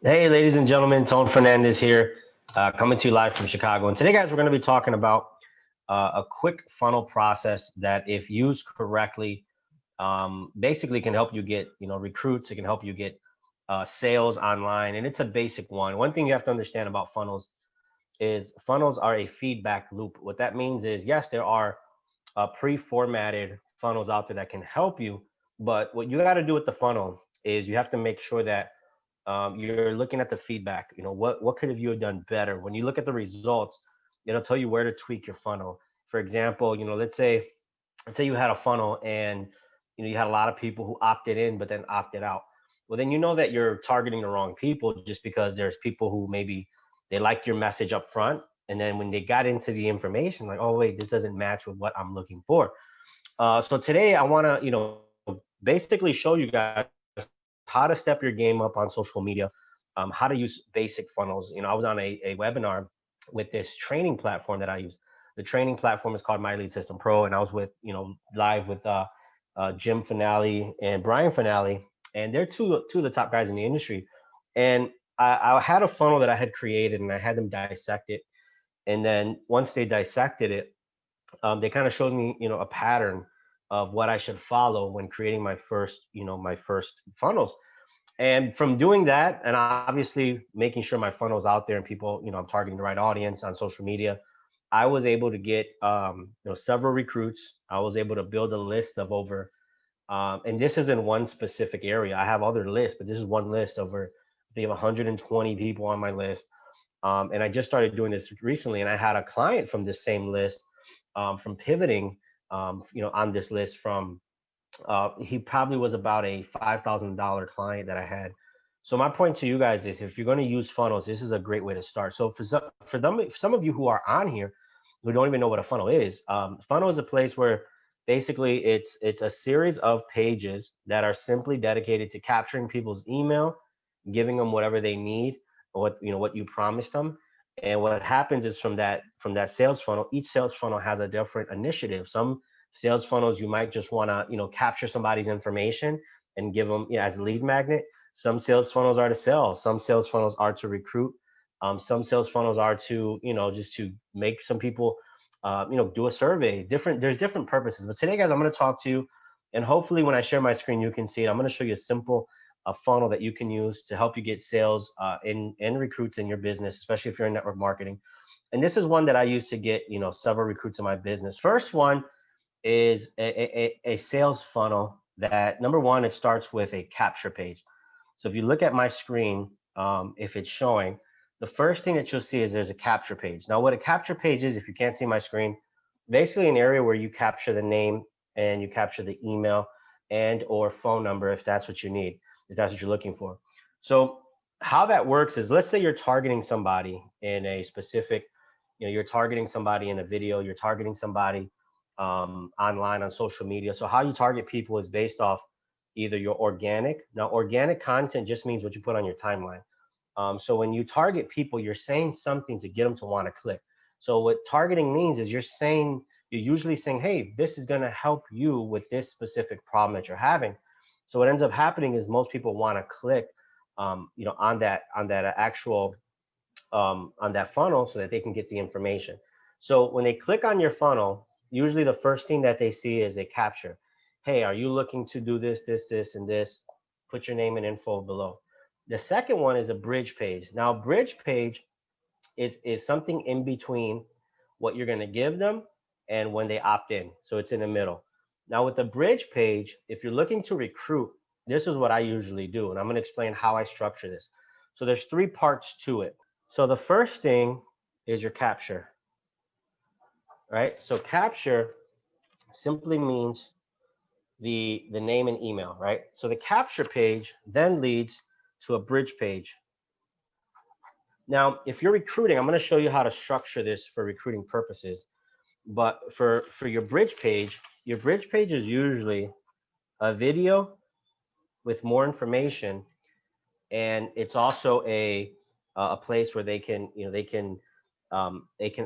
Hey, ladies and gentlemen, Tone Fernandez here, coming to you live from Chicago. And today, guys, we're going to be talking about a quick funnel process that, if used correctly, basically can help you get, recruits. It can help you get sales online, and it's a basic one. One thing you have to understand about funnels is funnels are a feedback loop. What that means is, yes, there are pre-formatted funnels out there that can help you, but what you got to do with the funnel is you have to make sure that you're looking at the feedback. What could have you have done better? When you look at the results, it'll tell you where to tweak your funnel. For example, let's say you had a funnel and you had a lot of people who opted in but then opted out. Well, then you know that you're targeting the wrong people, just because there's people who maybe they liked your message up front, and then when they got into the information, like, oh wait, this doesn't match with what I'm looking for. So today I want to basically show you guys how to step your game up on social media, how to use basic funnels. I was on a webinar with this training platform that I use. The training platform is called My Lead System Pro, and I was with live with Jim Finale and Brian Finale, and they're two of the top guys in the industry. And I had a funnel that I had created, and I had them dissect it. And then once they dissected it, they kind of showed me, a pattern of what I should follow when creating my first funnels. And from doing that, and obviously making sure my funnel's out there and people, I'm targeting the right audience on social media, I was able to get, several recruits. I was able to build a list of over, and this is in one specific area. I have other lists, but this is one list over, they have 120 people on my list. And I just started doing this recently, and I had a client from this same list, from pivoting, on this list from, he probably was about a $5,000 client that I had. So my point to you guys is, if you're going to use funnels, this is a great way to start. So for some of you who are on here who don't even know what a funnel is, funnel is a place where basically it's a series of pages that are simply dedicated to capturing people's email, giving them whatever they need, or what you promised them. And what happens is, from that sales funnel, each sales funnel has a different initiative. Some sales funnels, you might just want to capture somebody's information and give them, as a lead magnet. Some sales funnels are to sell. Some sales funnels are to recruit. Some sales funnels are to, just to make some people, do a survey. There's different purposes. But today, guys, I'm going to talk to you, and hopefully when I share my screen you can see it. I'm going to show you a simple funnel that you can use to help you get sales, and recruits in your business, especially if you're in network marketing. And this is one that I use to get, several recruits in my business. First one is a sales funnel that, number one, it starts with a capture page. So if you look at my screen, if it's showing, the first thing that you'll see is there's a capture page. Now, what a capture page is, if you can't see my screen, basically an area where you capture the name and you capture the email and or phone number, if that's what you need, if that's what you're looking for. So how that works is, let's say you're targeting somebody in a specific, you're targeting somebody in a video, you're targeting somebody, online on social media. So how you target people is based off either your organic. Now, organic content just means what you put on your timeline. So when you target people, you're saying something to get them to want to click. So what targeting means is, you're usually saying, hey, this is going to help you with this specific problem that you're having. So what ends up happening is most people want to click, on that actual, on that funnel, so that they can get the information. So when they click on your funnel, usually the first thing that they see is a capture. Hey, are you looking to do this, and this? Put your name and info below. The second one is a bridge page. Now, bridge page is something in between what you're going to give them and when they opt in. So it's in the middle. Now, with the bridge page, if you're looking to recruit, this is what I usually do, and I'm going to explain how I structure this. So there's three parts to it. So the first thing is your capture, right? So capture simply means the name and email, right? So the capture page then leads to a bridge page. Now, if you're recruiting, I'm going to show you how to structure this for recruiting purposes. But for your bridge page is usually a video with more information, and it's also a place where they can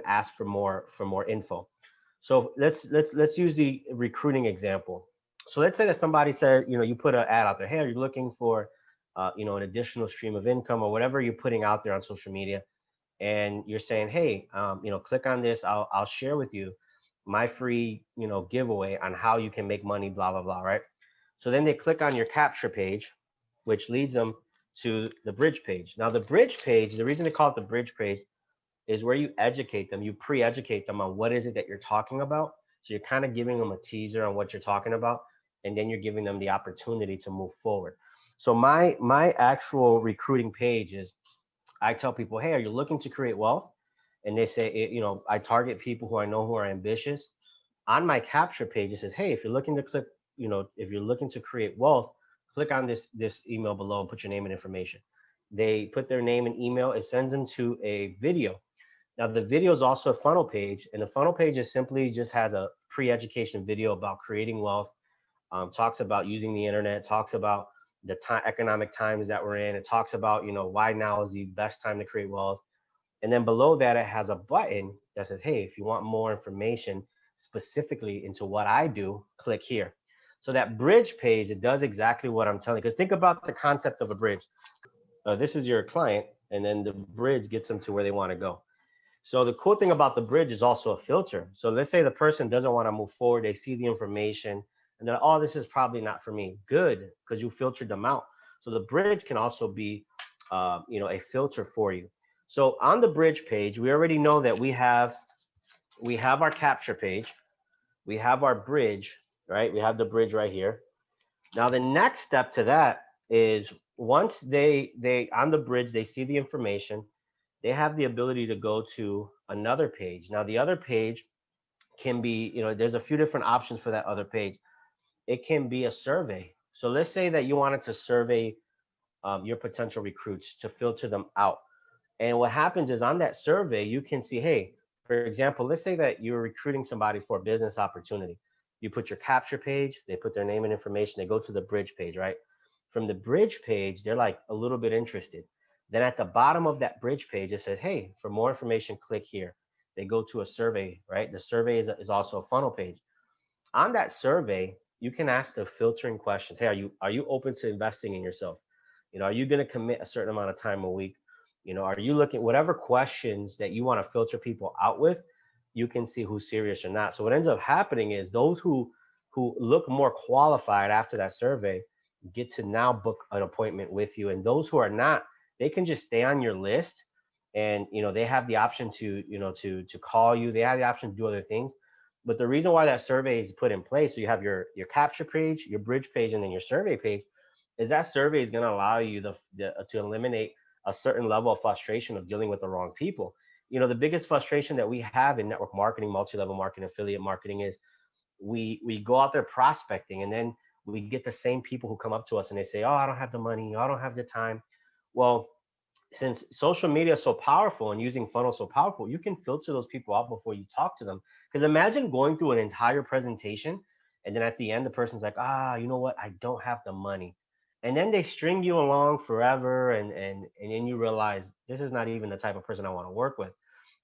ask for more info. So let's use the recruiting example. So let's say that somebody said, you put an ad out there. Hey, are you looking for an additional stream of income or whatever you're putting out there on social media, and you're saying, hey, click on this. I'll share with you my free, giveaway on how you can make money, blah blah blah, right? So then they click on your capture page, which leads them to the bridge page. Now the bridge page, the reason they call it the bridge page is where you educate them, you pre-educate them on what is it that you're talking about. So you're kind of giving them a teaser on what you're talking about, and then you're giving them the opportunity to move forward. So my actual recruiting page is, I tell people, hey, are you looking to create wealth? And they say, I target people who I know who are ambitious. On my capture page, it says, hey, if you're looking to click, if you're looking to create wealth, click on this email below and put your name and information. They put their name and email. It sends them to a video. Now the video is also a funnel page, and the funnel page is simply just has a pre-education video about creating wealth. Talks about using the internet, talks about the economic times that we're in. It talks about why now is the best time to create wealth. And then below that, it has a button that says, hey, if you want more information specifically into what I do, click here. So that bridge page, it does exactly what I'm telling you. Because think about the concept of a bridge. This is your client, and then the bridge gets them to where they want to go. So the cool thing about the bridge is also a filter. So let's say the person doesn't want to move forward. They see the information and they're, oh, this is probably not for me. Good, because you filtered them out. So the bridge can also be, a filter for you. So on the bridge page, we already know that we have our capture page, we have our bridge, right? We have the bridge right here. Now the next step to that is, once they on the bridge, they see the information, they have the ability to go to another page. Now the other page can be, there's a few different options for that other page. It can be a survey. So let's say that you wanted to survey your potential recruits to filter them out. And what happens is, on that survey, you can see, hey, for example, let's say that you're recruiting somebody for a business opportunity. You put your capture page, they put their name and information, they go to the bridge page, right? From the bridge page, they're like a little bit interested. Then at the bottom of that bridge page, it says, hey, for more information, click here. They go to a survey, right? The survey is also a funnel page. On that survey, you can ask the filtering questions. Hey, are you open to investing in yourself? Are you going to commit a certain amount of time a week? Are you looking, whatever questions that you want to filter people out with, you can see who's serious or not. So what ends up happening is, those who look more qualified after that survey get to now book an appointment with you, and those who are not, they can just stay on your list, and they have the option to to call you. They have the option to do other things. But the reason why that survey is put in place, so you have your capture page, your bridge page, and then your survey page, is that survey is going to allow you to eliminate a certain level of frustration of dealing with the wrong people. The biggest frustration that we have in network marketing, multi-level marketing, affiliate marketing is, we go out there prospecting, and then we get the same people who come up to us and they say, oh, I don't have the money, I don't have the time. Well, since social media is so powerful and using funnels so powerful, you can filter those people out before you talk to them. Because imagine going through an entire presentation, and then at the end, the person's like, you know what? I don't have the money. And then they string you along forever, and then you realize, this is not even the type of person I want to work with.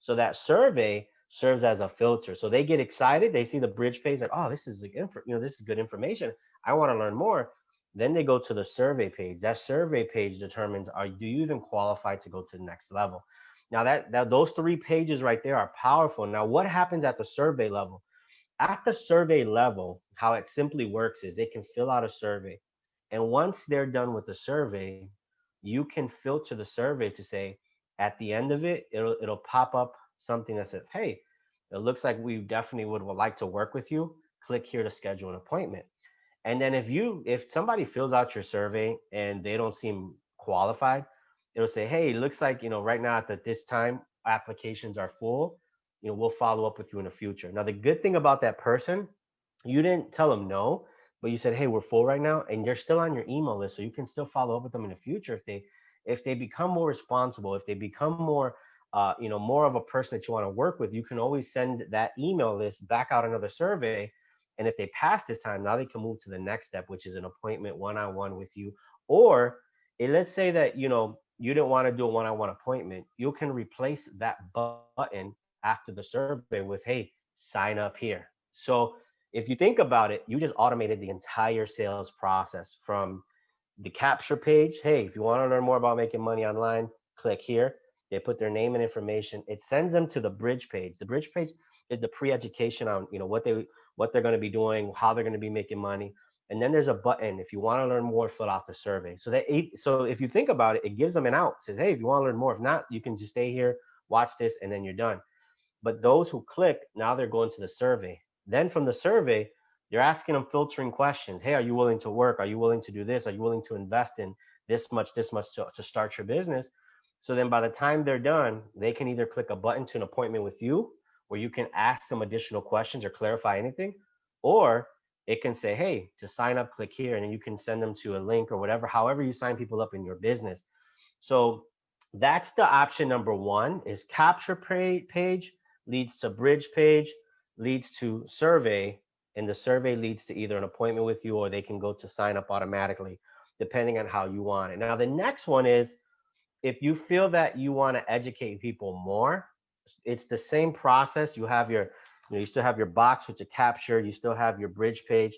So that survey serves as a filter. So they get excited, they see the bridge page, like, oh, this is like, this is good information. I want to learn more. Then they go to the survey page. That survey page determines, do you even qualify to go to the next level? Now that those three pages right there are powerful. Now what happens at the survey level? At the survey level, how it simply works is, they can fill out a survey. And once they're done with the survey, you can filter the survey to say, at the end of it, it'll pop up something that says, hey, it looks like we definitely would like to work with you. Click here to schedule an appointment. And then if somebody fills out your survey and they don't seem qualified, it'll say, hey, it looks like, right now at this time, applications are full. We'll follow up with you in the future. Now, the good thing about that person, you didn't tell them no, but you said, hey, we're full right now, and they're still on your email list. So you can still follow up with them in the future. If they become more responsible, if they become more, more of a person that you want to work with, you can always send that email list back out another survey. And if they pass this time, now they can move to the next step, which is an appointment one-on-one with you. Or let's say that, you didn't want to do a one-on-one appointment. You can replace that button after the survey with, hey, sign up here. So if you think about it, you just automated the entire sales process, from the capture page. Hey, if you want to learn more about making money online, click here. They put their name and information. It sends them to the bridge page. The bridge page is the pre-education on what they're going to be doing, how they're going to be making money. And then there's a button if you want to learn more, fill out the survey. So if you think about it, it gives them an out. It says, hey, if you want to learn more, if not, you can just stay here, watch this, and then you're done. But those who click, now they're going to the survey. Then from the survey, they're asking them filtering questions. Hey, are you willing to work? Are you willing to do this? Are you willing to invest in this much to start your business? So then by the time they're done, they can either click a button to an appointment with you where you can ask some additional questions or clarify anything, or it can say, hey, to sign up, click here, and then you can send them to a link or whatever, however you sign people up in your business. So that's the option number one is capture page leads to bridge page, leads to survey, and the survey leads to either an appointment with you or they can go to sign up automatically, depending on how you want it. Now, the next one is if you feel that you want to educate people more, it's the same process. You still have your box with the capture, you still have your bridge page,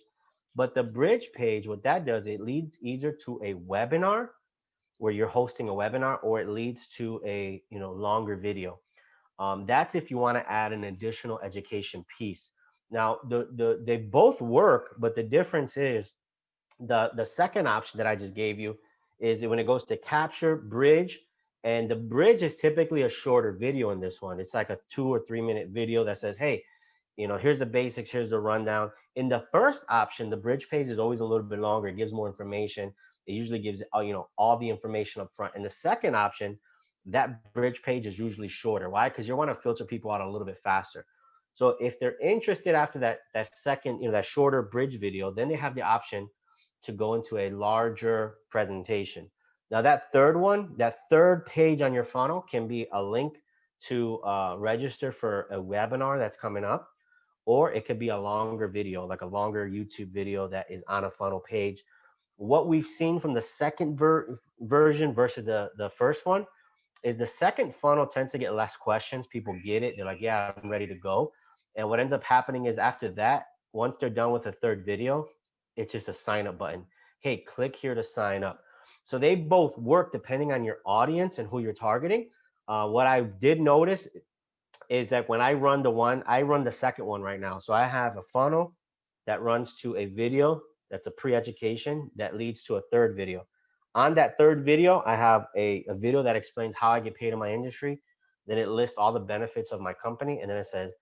but the bridge page, what that does, it leads either to a webinar where you're hosting a webinar, or it leads to a longer video. That's if you want to add an additional education piece. Now, they both work, but the difference is the second option that I just gave you is when it goes to capture bridge, and the bridge is typically a shorter video in this one. It's like a 2 or 3 minute video that says, hey, here's the basics, here's the rundown. In the first option, the bridge page is always a little bit longer. It gives more information. It usually gives all the information up front. And the second option, that bridge page is usually shorter. Why? Because you want to filter people out a little bit faster. So if they're interested after that second, that shorter bridge video, then they have the option to go into a larger presentation. Now that third page on your funnel can be a link to register for a webinar that's coming up, or it could be a longer video, like a longer YouTube video that is on a funnel page. What we've seen from the second version versus the first one is the second funnel tends to get less questions. People get it. They're like, yeah, I'm ready to go. And what ends up happening is after that, once they're done with the third video, it's just a sign up button. Hey, click here to sign up. So they both work depending on your audience and who you're targeting. What I did notice is that when I run the second one right now. So I have a funnel that runs to a video that's a pre-education that leads to a third video. On that third video, I have a video that explains how I get paid in my industry. Then it lists all the benefits of my company, and then it says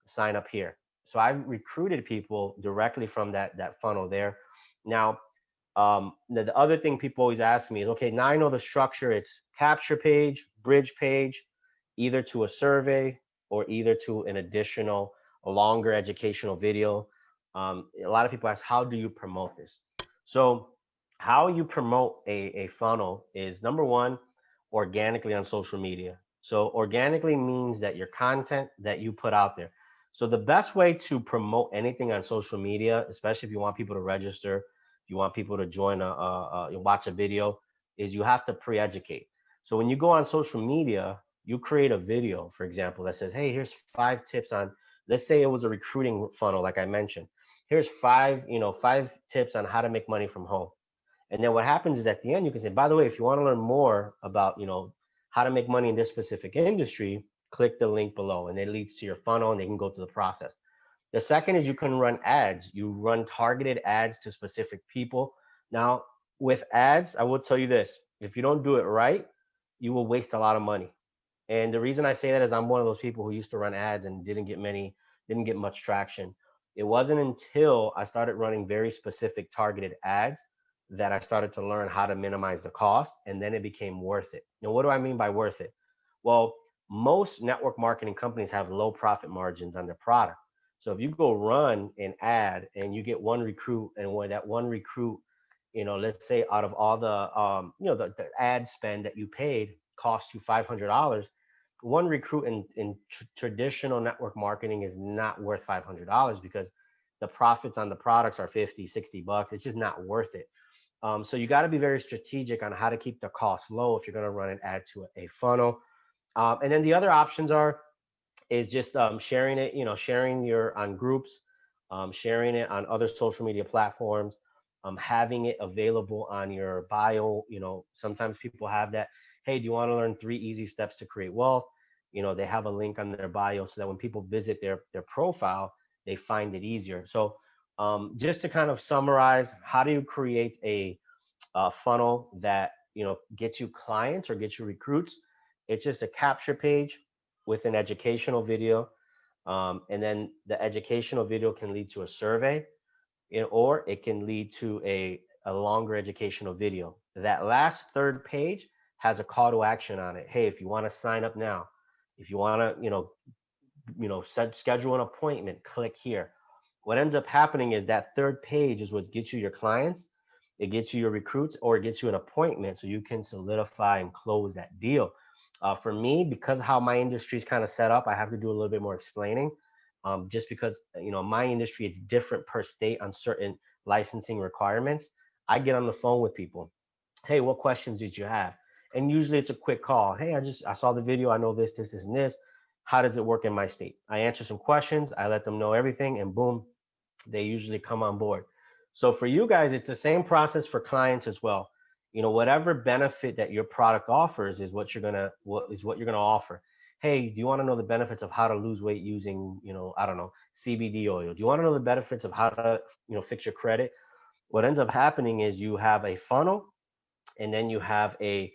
sign up here. So I've recruited people directly from that funnel there. Now, the other thing people always ask me is, okay, now I know the structure. It's capture page, bridge page, either to a survey or either to an additional, a longer educational video. A lot of people ask, how do you promote this? So how you promote a funnel is number one, organically on social media. So organically means that your content that you put out there. So the best way to promote anything on social media, especially if you want people to register, if you want people to join watch a video, is you have to pre-educate. So when you go on social media, you create a video, for example, that says, hey, here's 5 tips on, let's say it was a recruiting funnel, like I mentioned. Here's 5 tips on how to make money from home. And then what happens is at the end, you can say, by the way, if you want to learn more about, how to make money in this specific industry, click the link below, and it leads to your funnel and they can go through the process. The second is you can run ads. You run targeted ads to specific people. Now, with ads, I will tell you this, if you don't do it right, you will waste a lot of money. And the reason I say that is I'm one of those people who used to run ads and didn't get much traction. It wasn't until I started running very specific targeted ads that I started to learn how to minimize the cost, and then it became worth it. Now, what do I mean by worth it? Well, most network marketing companies have low profit margins on their product. So if you go run an ad and you get one recruit, and when that one recruit, let's say out of all the ad spend that you paid cost you $500, one recruit in traditional network marketing is not worth $500 because the profits on the products are 50, $60. It's just not worth it. So you got to be very strategic on how to keep the cost low if you're going to run an ad to a funnel. And then the other options is just sharing it, sharing your on groups, sharing it on other social media platforms. having it available on your bio. Sometimes people have that. Hey, do you want to learn 3 easy steps to create wealth? They have a link on their bio so that when people visit their profile, they find it easier. So just to kind of summarize, how do you create a funnel that gets you clients or gets you recruits? It's just a capture page with an educational video, and then the educational video can lead to a survey, or it can lead to a longer educational video. That last third page has a call to action on it. Hey, if you want to sign up now, if you want to schedule an appointment, click here. What ends up happening is that third page is what gets you your clients, it gets you your recruits, or it gets you an appointment so you can solidify and close that deal. For me, because how my industry is kind of set up, I have to do a little bit more explaining. Just because my industry, it's different per state on certain licensing requirements. I get on the phone with people. Hey, what questions did you have? And usually it's a quick call. Hey, I saw the video. I know this, and this. How does it work in my state? I answer some questions. I let them know everything, and boom, they usually come on board. So for you guys, it's the same process for clients as well. Whatever benefit that your product offers is what you're gonna offer. Hey, do you want to know the benefits of how to lose weight using, I don't know, CBD oil? Do you want to know the benefits of how to, fix your credit? What ends up happening is you have a funnel, and then you have an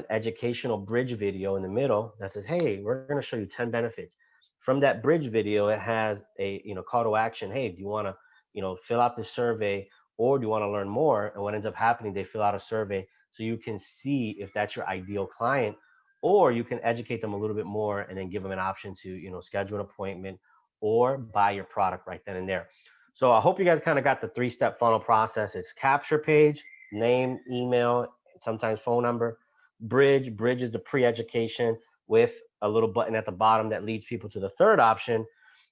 educational bridge video in the middle that says, hey, we're going to show you 10 benefits. From that bridge video, it has a call to action. Hey, do you want to fill out this survey, or do you want to learn more? And what ends up happening, they fill out a survey so you can see if that's your ideal client, or you can educate them a little bit more and then give them an option to schedule an appointment or buy your product right then and there. So I hope you guys kind of got the 3-step funnel process. It's capture page, name, email, sometimes phone number. Bridge is the pre-education with a little button at the bottom that leads people to the third option,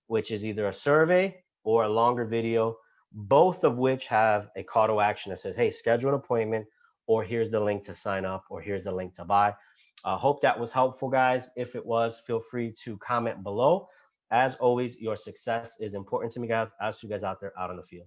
which is either a survey or a longer video, both of which have a call to action that says, hey, schedule an appointment, or here's the link to sign up, or here's the link to buy. Hope that was helpful, guys. If it was, feel free to comment below. As always, your success is important to me, guys. I'll see you guys out there out on the field.